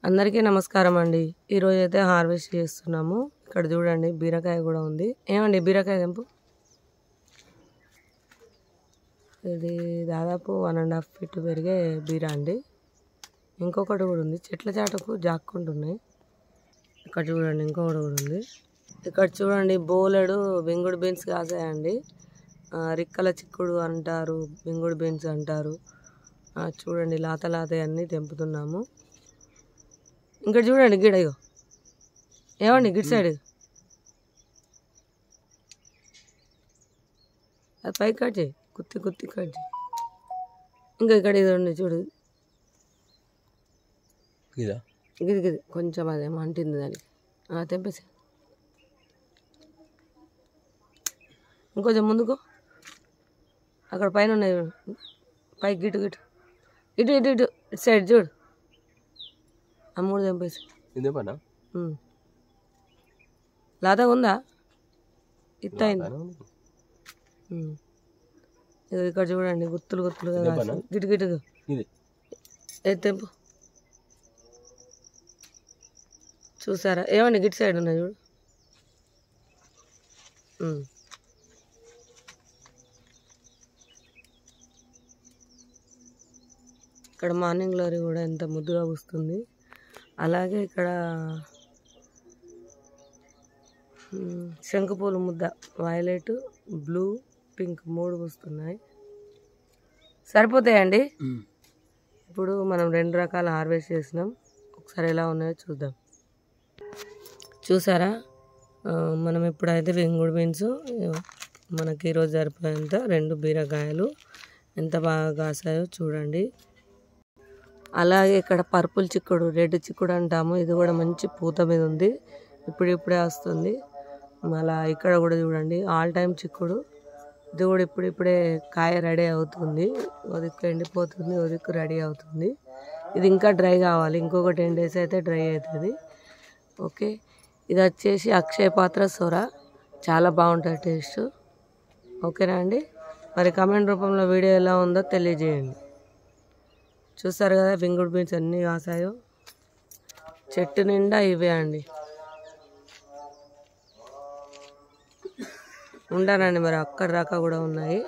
అందరికీ నమస్కారం అండి. ఈరోజు అయితే హార్వెస్ట్ చేస్తున్నాము. ఇక్కడ చూడండి బీరకాయ కూడా ఉంది. ఏమండి బీరకాయ తెంపు. ఇది దాదాపు 1.5 feet పెరిగే బీర అండి. ఇంకొకటి కూడా ఉంది. చెట్ల చాటకు జాక్కుంటున్నాయి. ఇక్కడ చూడండి ఇంకొకటి కూడా ఉంది. ఇక్కడ చూడండి బోలెడు బెంగుడు బీన్స్ కాసాయండి. రిక్కల చిక్కుడు అంటారు, బెంగుడు బీన్స్ అంటారు. చూడండి లాత అన్నీ తెంపుతున్నాము. ఇంకా చూడండి గిడ ఇగో ఏమండి గిడ్ సైడ్ అది పైకి కట్ చేయి, కుత్తి కట్ చేయి. ఇంకా ఇక్కడ ఇది ఉంది చూడు, గిది కొంచెం అదేమో అంటింది దానికి. తెంపేసి ఇంకొంచెం ముందుకు. అక్కడ పైన ఉన్నాయి పైకి గిటు ఇటు ఇటు సైడ్ చూడు. ఆ 3 తెంపేసి. లాదా ఉందా? ఇత్త అయిందా? ఇక్కడ చూడండి గుత్తులుగా గిటు తెంపు. చూసారా ఏమండి గిట్ సైడ్ ఉన్నాయి చూడు. ఇక్కడ మార్నింగ్ గ్లోరీ కూడా ఎంత ముద్దుగా వస్తుంది. అలాగే ఇక్కడ శంకుపూలు ముద్ద వైలెట్, బ్లూ, పింక్ 3 వస్తున్నాయి. సరిపోతాయండి. ఇప్పుడు మనం 2 రకాల హార్వెస్ట్ చేసినాం. ఒకసారి ఎలా ఉన్నాయో చూద్దాం. చూసారా మనం ఇప్పుడైతే బెంగుడు బీన్స్ మనకి ఈరోజు సరిపోయేంత 2 బీరకాయలు ఎంత బాగా కాసాయో చూడండి. అలాగే ఇక్కడ పర్పుల్ చిక్కుడు, రెడ్ చిక్కుడు అంటాము. ఇది కూడా మంచి పూత మీద ఉంది, ఇప్పుడే వస్తుంది. మళ్ళీ ఇక్కడ కూడా చూడండి ఆల్ టైమ్ చిక్కుడు. ఇది కూడా ఇప్పుడే కాయ రెడీ అవుతుంది. ఉదిక్కు ఎండిపోతుంది, ఉదిక్కు రెడీ అవుతుంది. ఇది ఇంకా డ్రై కావాలి, ఇంకొక 10 days అయితే డ్రై అవుతుంది. ఓకే, ఇది వచ్చేసి అక్షయ పాత్ర సొర, చాలా బాగుంటుంది టేస్ట్. ఓకేనా అండి? మరి కామెంట్ రూపంలో వీడియో ఎలా ఉందో తెలియజేయండి. చూస్తారు కదా బెంగుడు బీన్స్ అన్నీ కాసాయో. చెట్టు నిండా ఇవే అండి. ఉండాలండి మరి అక్కడ దాకా కూడా ఉన్నాయి.